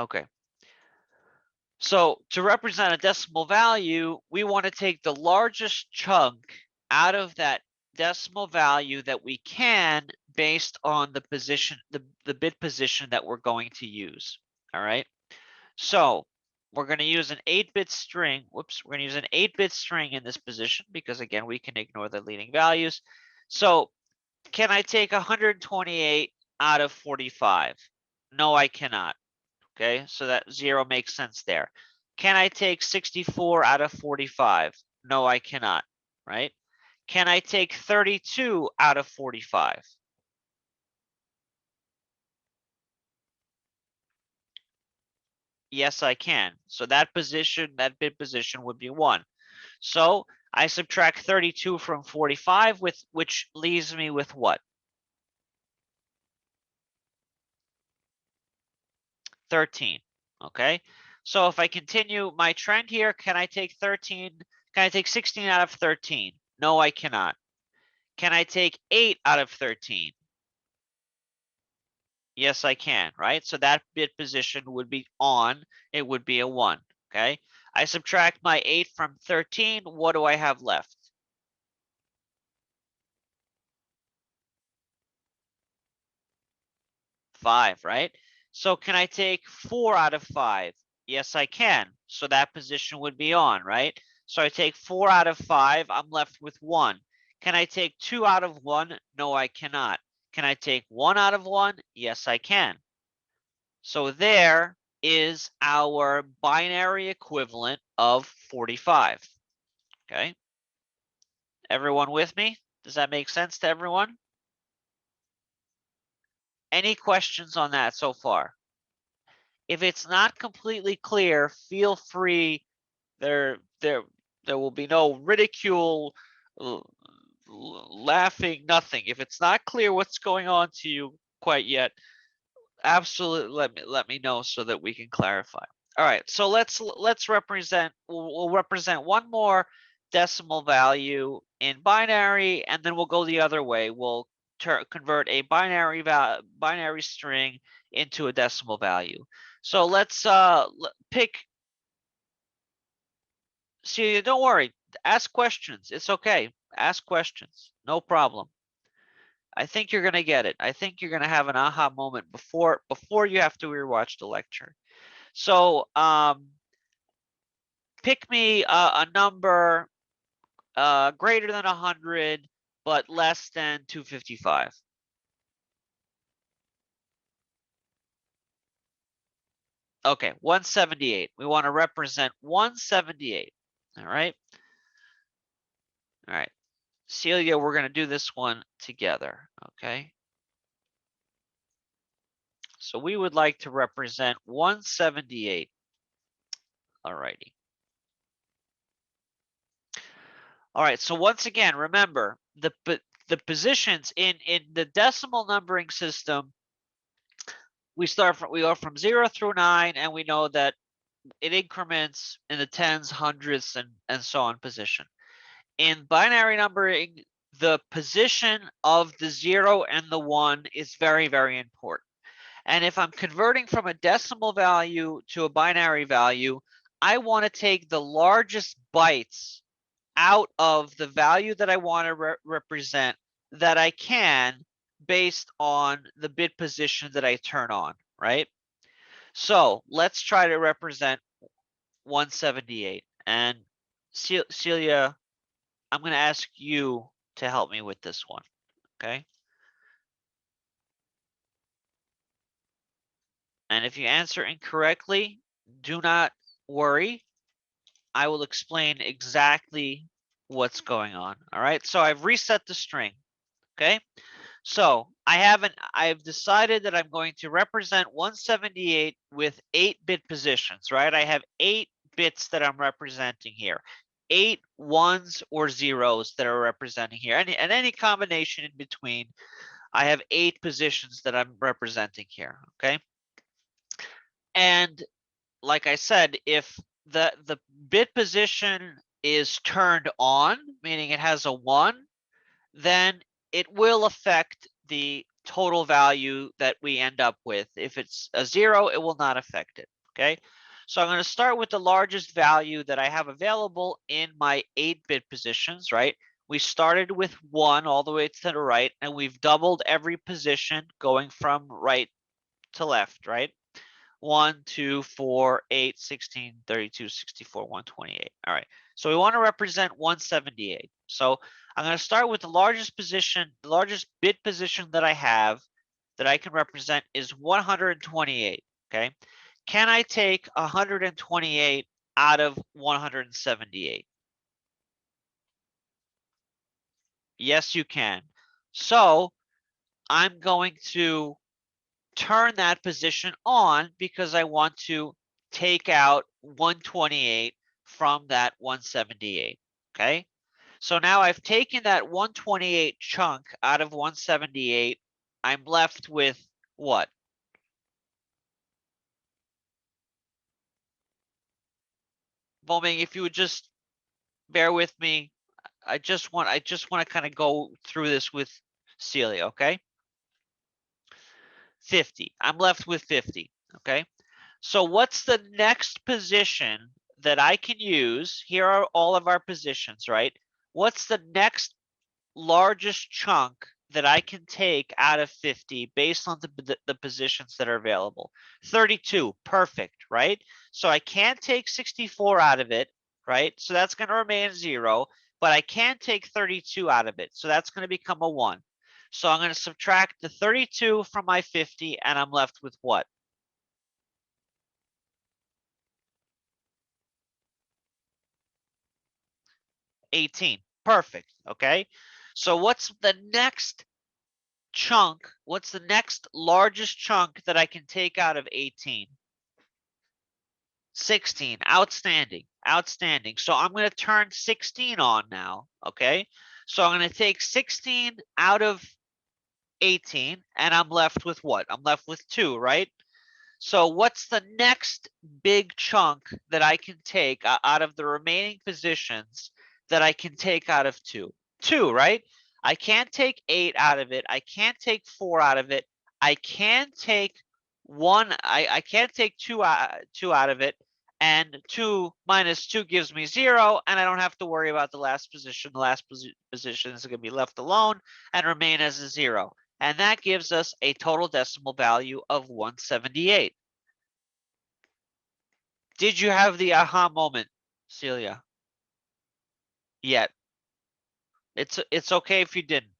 Okay. So to represent a decimal value, we want to take the largest chunk out of that decimal value that we can based on the position, the bit position that we're going to use. All right. So we're going to use an 8-bit string. Whoops, we're going to use an 8-bit string in this position because, again, we can ignore the leading values. So can I take 128 out of 45? No, I cannot. Okay, so that 0 makes sense there. Can I take 64 out of 45? No, I cannot, right? Can I take 32 out of 45? Yes, I can. So that position, that bit position would be 1. So I subtract 32 from 45, which leaves me with what? 13. Okay. So if I continue my trend here, can I take 13? Can I take 16 out of 13? No, I cannot. Can I take 8 out of 13? Yes, I can, right? So that bit position would be on. It would be a 1, okay? I subtract my 8 from 13. What do I have left? 5, right? So can I take 4 out of 5? Yes, I can. So that position would be on, right? So I take 4 out of 5. I'm left with 1. Can I take 2 out of 1? No, I cannot. Can I take 1 out of 1? Yes, I can. So there is our binary equivalent of 45. Okay. Everyone with me? Does that make sense to everyone? Any questions on that so far? If it's not completely clear, feel free. There will be no ridicule, laughing, nothing. If it's not clear what's going on to you quite yet, absolutely let me know so that we can clarify. All right, so let's represent. We'll represent one more decimal value in binary, and then we'll go the other way. We'll convert a binary string into a decimal value. So let's pick. See, don't worry. Ask questions. It's okay. Ask questions. No problem. I think you're gonna get it. I think you're gonna have an aha moment before you have to rewatch the lecture. So pick me a number greater than 100 but less than 255. Okay, 178. We want to represent 178. All right. All right. Celia, we're going to do this one together. Okay. So we would like to represent 178. All righty. All right. So once again, remember the positions in the decimal numbering system. We go from 0 through 9, and we know that it increments in the tens, hundreds, and so on position. In binary numbering, the position of the 0 and the 1 is very, very important. And if I'm converting from a decimal value to a binary value, I want to take the largest bytes out of the value that I want to represent that I can based on the bit position that I turn on, right? So let's try to represent 178. And Celia, I'm going to ask you to help me with this one, okay? And if you answer incorrectly, do not worry. I will explain exactly what's going on, all right? So I've reset the string, okay? So I've decided that I'm going to represent 178 with 8-bit positions, right? I have 8 bits that I'm representing here. 8 ones or zeros that are representing here. And any combination in between, I have 8 positions that I'm representing here, okay? And like I said, if the bit position is turned on, meaning it has a 1, then it will affect the total value that we end up with. If it's a 0, it will not affect it, okay? So I'm going to start with the largest value that I have available in my 8-bit positions, right? We started with 1 all the way to the right, and we've doubled every position going from right to left, right? 1, 2, 4, 8, 16, 32, 64, 128. All right. So we want to represent 178. So I'm going to start with the largest position, the largest bit position that I have that I can represent is 128. Okay. Can I take 128 out of 178? Yes, you can. So I'm going to turn that position on because I want to take out 128 from that 178, okay? So now I've taken that 128 chunk out of 178. I'm left with what? Boming, if you would just bear with me, I just want to kind of go through this with Celia, okay? 50. I'm left with 50, okay? So what's the next position that I can use? Here are all of our positions, right? What's the next largest chunk that I can take out of 50 based on the positions that are available? 32, perfect, right? So I can't take 64 out of it, right? So that's going to remain 0, but I can take 32 out of it. So that's going to become a 1. So I'm going to subtract the 32 from my 50, and I'm left with what? 18. Perfect. Okay. So what's the next chunk? What's the next largest chunk that I can take out of 18? 16. Outstanding. Outstanding. So I'm going to turn 16 on now. Okay. So I'm going to take 16 out of 18 and I'm left with what? I'm left with 2, right? So what's the next big chunk that I can take out of the remaining positions that I can take out of 2? 2, right? I can't take 8 out of it. I can't take 4 out of it. I can take 1. I can't take 2 out of it. And 2 minus 2 gives me 0, and I don't have to worry about the last position. The last position is going to be left alone and remain as a 0. And that gives us a total decimal value of 178. Did you have the aha moment, Celia? Yet. It's okay if you didn't.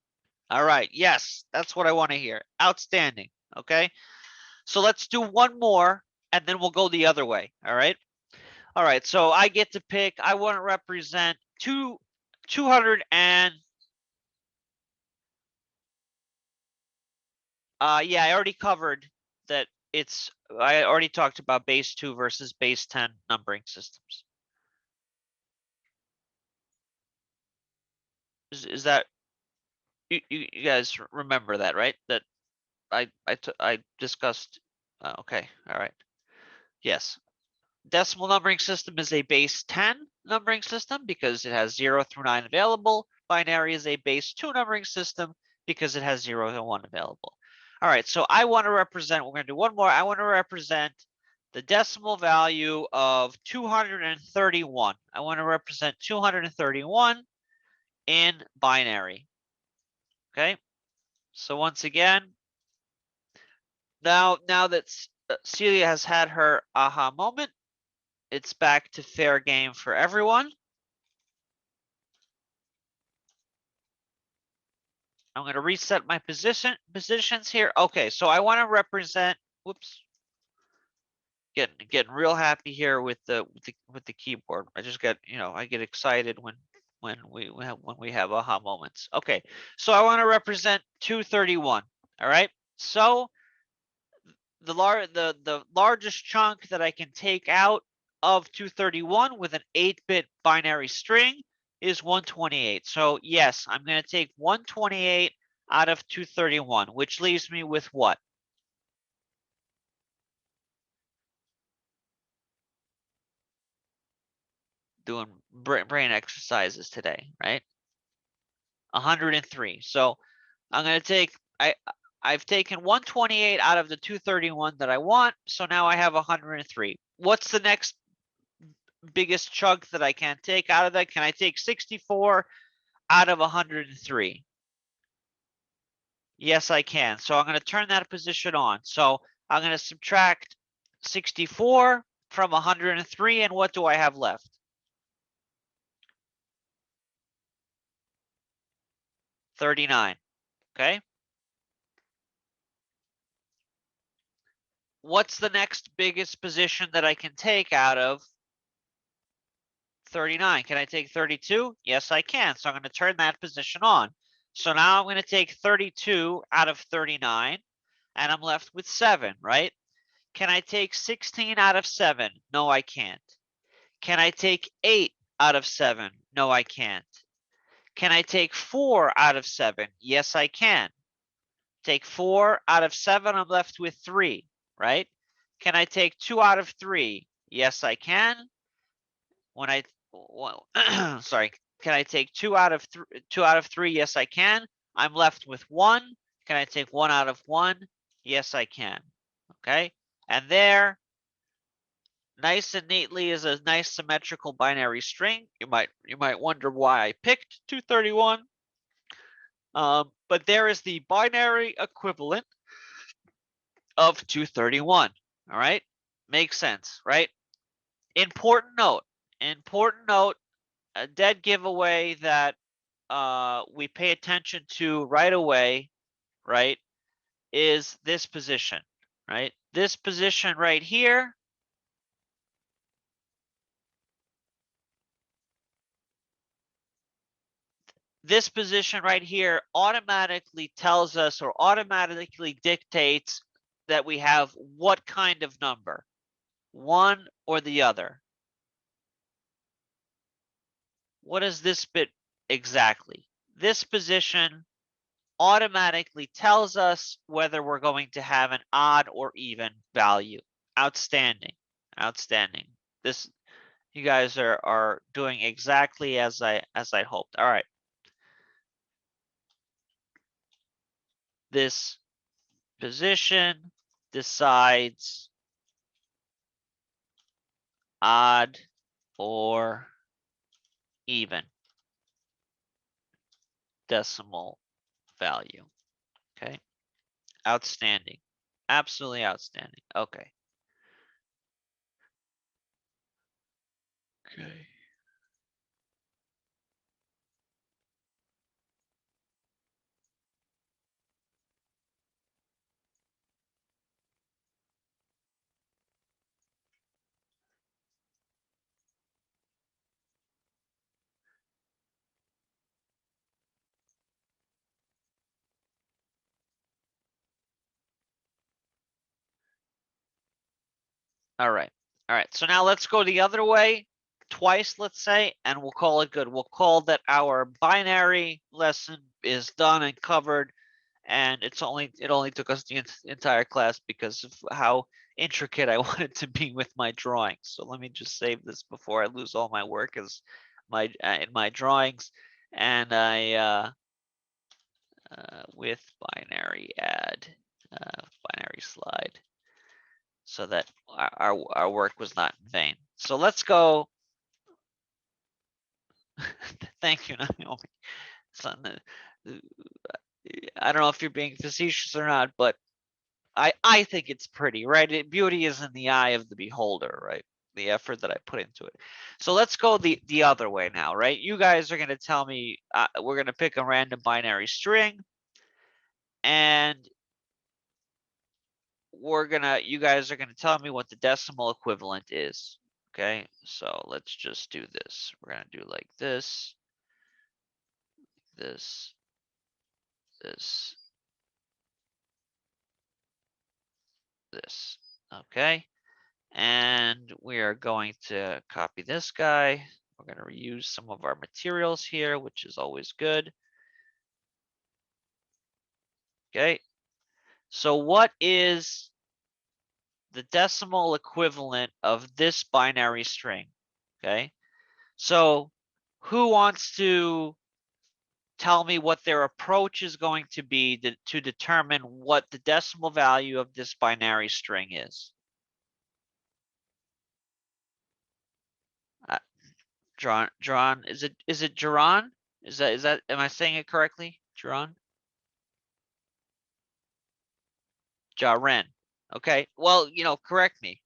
All right. Yes, that's what I want to hear. Outstanding. Okay. So let's do one more and then we'll go the other way. All right. All right. So I get to pick. I want to represent 200 and yeah, I already covered that. I already talked about base 2 versus base 10 numbering systems. Is that you guys remember that, right? That I discussed. Okay, all right. Yes, decimal numbering system is a base 10 numbering system because it has 0 through 9 available. Binary is a base 2 numbering system because it has 0 to 1 available. All right, so I want to represent. We're going to do one more. I want to represent the decimal value of 231. I want to represent 231 in binary. Okay, so once again, now that Celia has had her aha moment, it's back to fair game for everyone. I'm going to reset my positions here. Okay, so I want to represent. Whoops. Getting real happy here with the keyboard. I just got, I get excited when we have aha moments. Okay, so I want to represent 231. All right. So the largest chunk that I can take out of 231 with an 8-bit binary string is 128. So yes, I'm going to take 128 out of 231, which leaves me with what? Doing brain exercises today, right? 103. So I'm going to take I've taken 128 out of the 231 that I want, so now I have 103. What's the next biggest chunk that I can take out of that? Can I take 64 out of 103? Yes, I can. So I'm going to turn that position on. So I'm going to subtract 64 from 103, and what do I have left? 39. Okay. What's the next biggest position that I can take out of 39? Can I take 32? Yes, I can. So I'm going to turn that position on. So now I'm going to take 32 out of 39, and I'm left with 7, right? Can I take 16 out of 7? No, I can't. Can I take 8 out of 7? No, I can't. Can I take 4 out of 7? Yes, I can. Take 4 out of 7, I'm left with 3, right? Can I take 2 out of 3? Yes, I can. Sorry, can I take 2 out of 3? Yes, I can. I'm left with 1. Can I take 1 out of 1? Yes, I can. Okay, and there, nice and neatly, is a nice symmetrical binary string. You might wonder why I picked 231. But there is the binary equivalent of 231. All right, makes sense, right? Important note, a dead giveaway that we pay attention to right away, right, is this position, right? This position right here, this position right here automatically tells us, or automatically dictates, that we have what kind of number, one or the other. What is this bit exactly? This position automatically tells us whether we're going to have an odd or even value. Outstanding. Outstanding. This, you guys are doing exactly as I hoped. All right. This position decides odd or even decimal value. Okay. Outstanding. Absolutely outstanding. Okay. Okay. All right. All right. So now let's go the other way twice, let's say, and we'll call it good. We'll call that our binary lesson is done and covered, and it only took us the entire class because of how intricate I wanted to be with my drawings. So let me just save this before I lose all my work as in my drawings, and I with binary add binary slide, so that our work was not in vain. So let's go. Thank you, Naomi. I don't know if you're being facetious or not, but I think it's pretty, right? Beauty is in the eye of the beholder, right? The effort that I put into it. So let's go the other way now, right? You guys are going to tell me, we're going to pick a random binary string, and you guys are going to tell me what the decimal equivalent is. Okay, so let's just do this. We're going to do like this, this, this, this. Okay, and we are going to copy this guy. We're going to reuse some of our materials here, which is always good. Okay, so what is the decimal equivalent of this binary string? Okay, so who wants to tell me what their approach is going to be to determine what the decimal value of this binary string is. Jaron, is it Jaron? Is that am I saying it correctly? Jaron? Jaren. Okay. Well, correct me.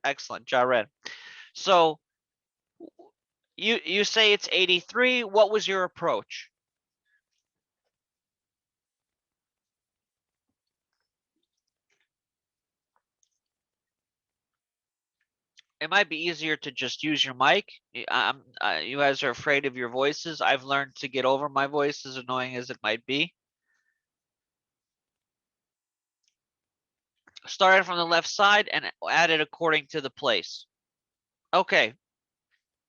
Excellent, Jaren. So you say it's 83. What was your approach? It might be easier to just use your mic. You guys are afraid of your voices. I've learned to get over my voice, as annoying as it might be. Started from the left side and added according to the place. Okay.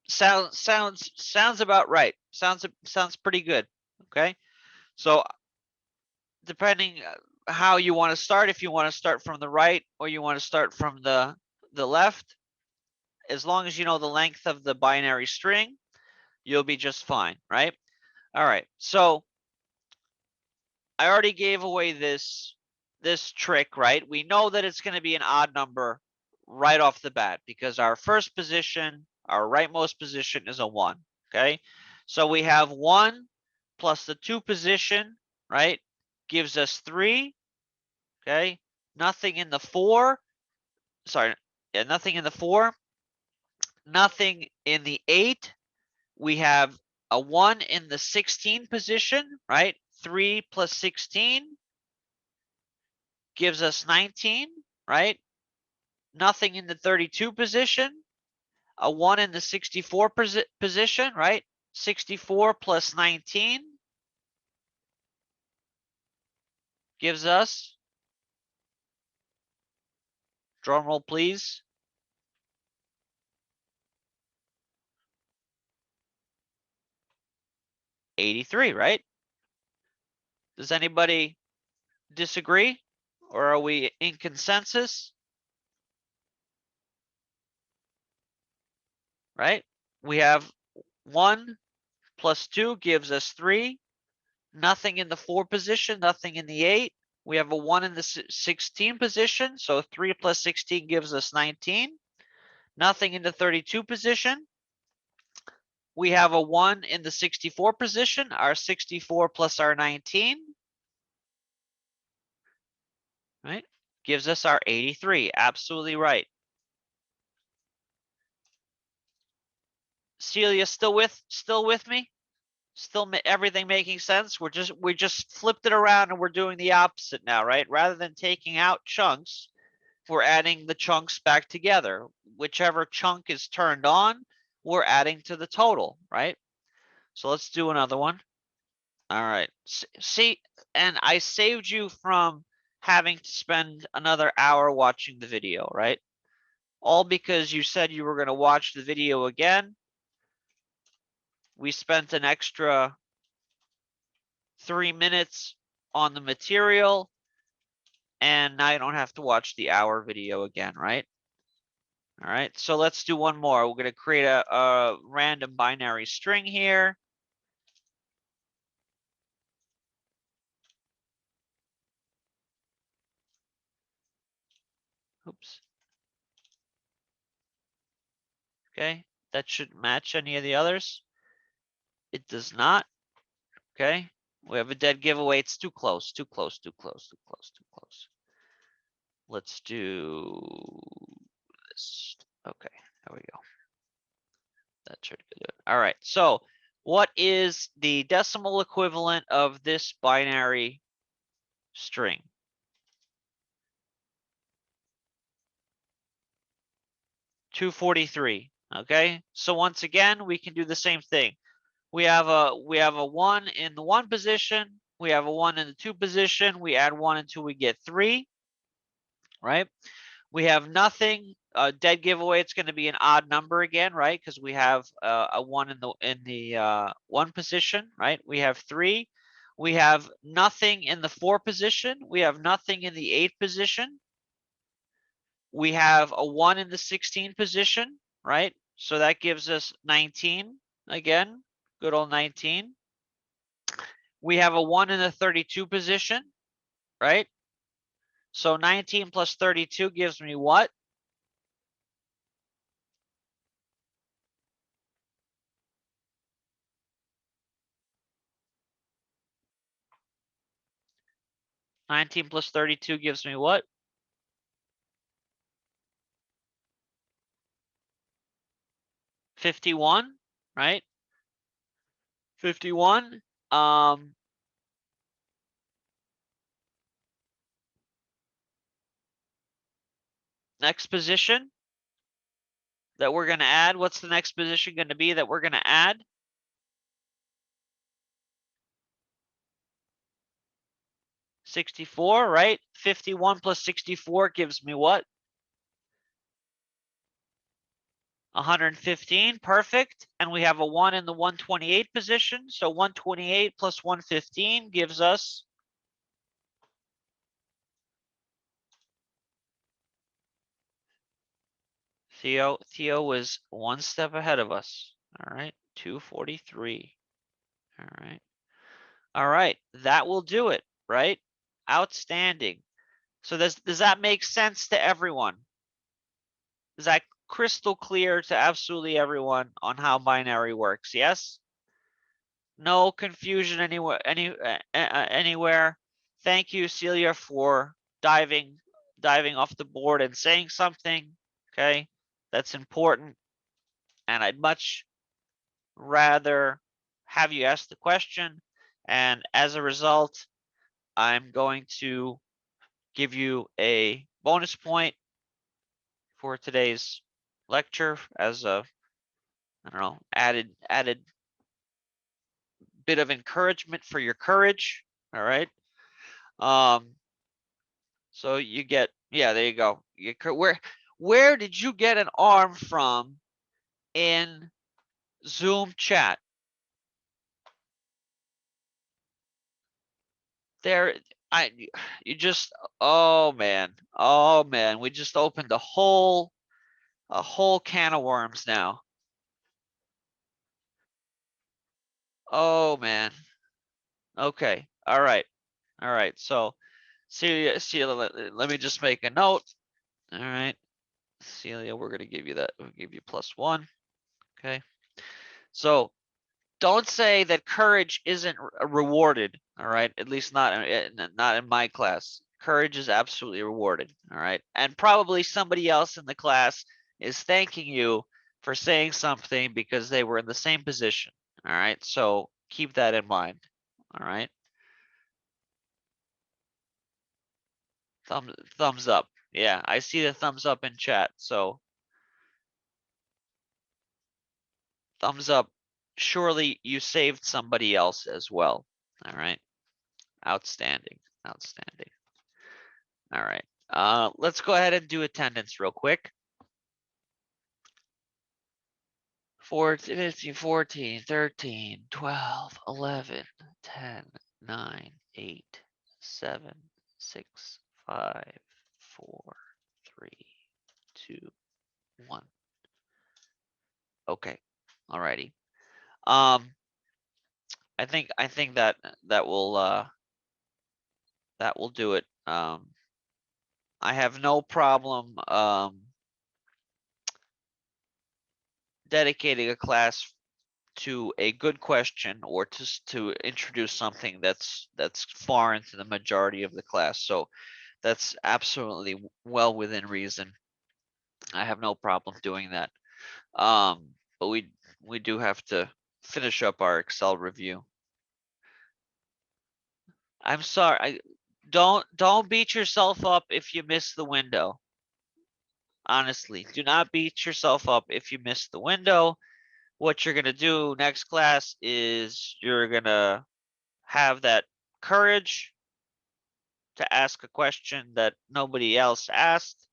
Sounds about right. Sounds pretty good. Okay. So depending how you want to start, if you want to start from the right or you want to start from the left, as long as you know the length of the binary string, you'll be just fine, right? All right. So I already gave away this trick, right? We know that it's going to be an odd number right off the bat because our first position, our rightmost position, is a 1, okay? So we have 1 plus the 2 position, right, gives us 3, okay? Nothing in the 4. Sorry, yeah, nothing in the 4. Nothing in the 8. We have a 1 in the 16 position, right? 3 plus 16 gives us 19, right? Nothing in the 32 position. A 1 in the 64 position, right? 64 plus 19 gives us, drum roll please, 83, right? Does anybody disagree? Or are we in consensus? Right? We have 1 plus 2 gives us 3. Nothing in the 4 position, nothing in the 8. We have a 1 in the 16 position, so 3 plus 16 gives us 19. Nothing in the 32 position. We have a 1 in the 64 position, our 64 plus our 19, right? Gives us our 83. Absolutely right. Celia, still with me? Still everything making sense? We just flipped it around and we're doing the opposite now, right? Rather than taking out chunks, we're adding the chunks back together. Whichever chunk is turned on, we're adding to the total, right? So let's do another one. All right. See, and I saved you from having to spend another hour watching the video, right? All because you said you were going to watch the video again. We spent an extra 3 minutes on the material, and now you don't have to watch the hour video again, right? All right, so let's do one more. We're going to create a random binary string here. Oops. Okay, that shouldn't match any of the others. It does not. Okay, we have a dead giveaway. It's too close, too close, too close, too close, too close. Let's do this. Okay, there we go. That should do it. All right, so what is the decimal equivalent of this binary string? 243. Okay, so once again, we can do the same thing. We have a 1 in the 1 position. We have a 1 in the 2 position. We add 1 until we get 3. Right? We have nothing. Dead giveaway. It's going to be an odd number again, right? Because we have a 1 in the 1 position, right? We have 3. We have nothing in the 4 position. We have nothing in the 8 position. We have a 1 in the 16 position, right? So that gives us 19 again. Good old 19. We have a 1 in the 32 position, right? So 19 plus 32 gives me what? Nineteen plus 32 gives me what? 51, right? 51. Next position that we're going to add. What's the next position going to be that we're going to add? 64, right? 51 plus 64 gives me what? 115, perfect. And we have a 1 in the 128 position. So 128 plus 115 gives us Theo was one step ahead of us. All right, 243. All right. All right, that will do it, right? Outstanding. So does that make sense to everyone? Is that crystal clear to absolutely everyone on how binary works? Yes? No confusion anywhere. Thank you, Celia, for diving off the board and saying something. Okay, that's important. And I'd much rather have you ask the question. And as a result, I'm going to give you a bonus point for today's lecture as a, I don't know, added bit of encouragement for your courage. All right. So you get, yeah, there you go. Where did you get an arm from in Zoom chat? There, you just, oh man, we just opened a whole can of worms now. Oh man. Okay. All right. So, Celia, let me just make a note. All right, Celia, we're gonna give you that. We'll give you +1. Okay. So don't say that courage isn't rewarded. All right. At least not in my class. Courage is absolutely rewarded. All right. And probably somebody else in the class is thanking you for saying something because they were in the same position. All right. So keep that in mind. All right. Thumbs up. Yeah, I see the thumbs up in chat. So thumbs up. Surely you saved somebody else as well. All right. Outstanding. Outstanding. All right. Let's go ahead and do attendance real quick. 14, 15, 14, 13, 12, 11, 10, 9, 8, 7, 6, 5, 4, 3, 2, 1. Okay. Alrighty. I think that will do it. I have no problem dedicating a class to a good question or to introduce something that's far into the majority of the class. So that's absolutely well within reason. I have no problem doing that. But we do have to finish up our Excel review. I'm sorry. Don't beat yourself up if you miss the window. Honestly, do not beat yourself up if you miss the window. What you're going to do next class is you're going to have that courage to ask a question that nobody else asked,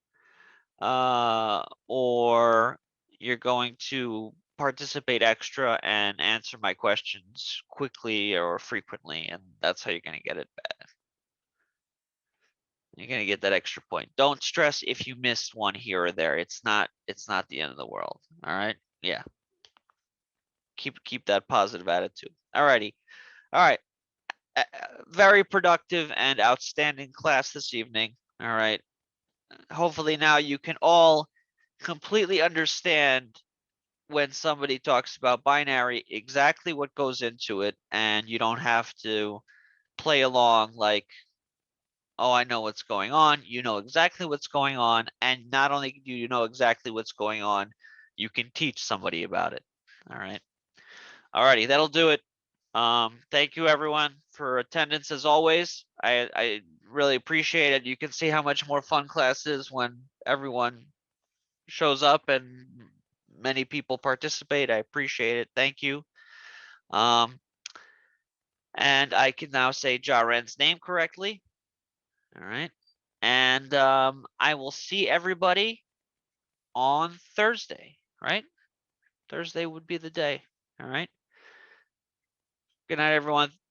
or you're going to participate extra and answer my questions quickly or frequently, and that's how you're going to get it back. You're going to get that extra point. Don't stress if you missed one here or there. It's not the end of the world. All right? Yeah. Keep that positive attitude. All righty. All right. very productive and outstanding class this evening. All right. Hopefully now you can all completely understand when somebody talks about binary exactly what goes into it, and you don't have to play along like, oh, I know what's going on. You know exactly what's going on, and not only do you know exactly what's going on, you can teach somebody about it. All right. Alrighty, that'll do it. Thank you everyone for attendance as always. I really appreciate it. You can see how much more fun class is when everyone shows up and many people participate. I appreciate it. Thank you. And I can now say Jaren's name correctly. All right. And I will see everybody on Thursday, right? Thursday would be the day. All right. Good night, everyone.